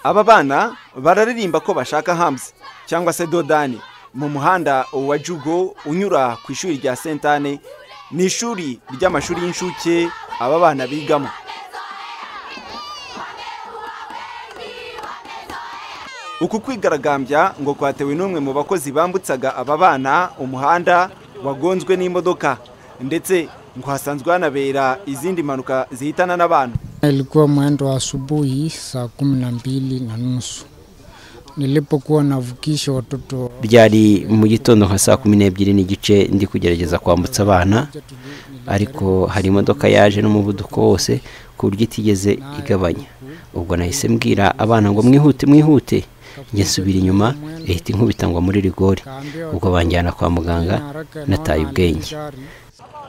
Aba bana bararirimba ko bashaka hams cyangwa se dodani mu muhanda wa Jugo unyura ku ishuri rya Sentane, ni ishuri ry'amashuri y'inshuke aba bana bigamo. Uku kwigaragambya ngo kwatewe n'umwe mu bakozi bambutsaga aba bana umuhanda wagonzwe n'imodoka, ndetse ngo hasanzwe hanabera izindi manuka zihitana n'abantu. Ilikuwa mwendo wa asubuhi saa 12:30 nilipokuwa navukisha watoto. Byari mu gitondo nka saa 12:30 ndi kugerageza kwambutsa abana, ariko hari imodoka yaje n'umuvuduko wose ku buryo itigeze igabanya. Ubwo nahise mbwira abana ngo mwihute, njye nsubira inyuma ihita inkubitangwa muri rigori. Ubwo banjyana kwa muganga nataye ubwenge.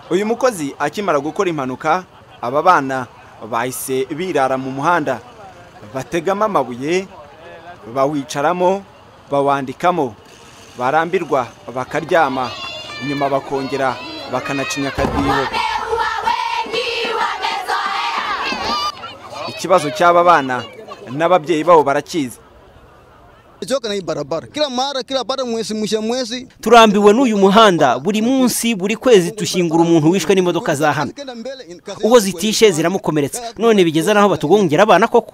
Uyu mukozi akimara gukora impanuka, aba bana bahise birara mu muhanda, bategama amabuye, bawicaramo, bawandikamo, barambirwa bakaryama, nyuma bakongera bakanacinya akadiho. Ikibazo cy'aba bana n'ababyeyi babo barakizi. Turambiwe n'uyu muhanda, buri munsi buri kwezi tushingura umuntu wishwe n'imodoka za hano. Uwo zitishe ziramukomeretsa, none bigeza naho batugongera abana koko.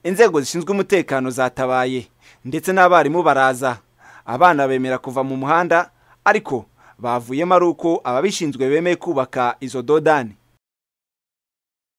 Inzego zishinzwe umutekano zatabaye ndetse n'abarimu baraza. Abana bemera kuva mu muhanda, ariko bavuyemo ari uko ababishinzwe bemeye kubaka izo dodani.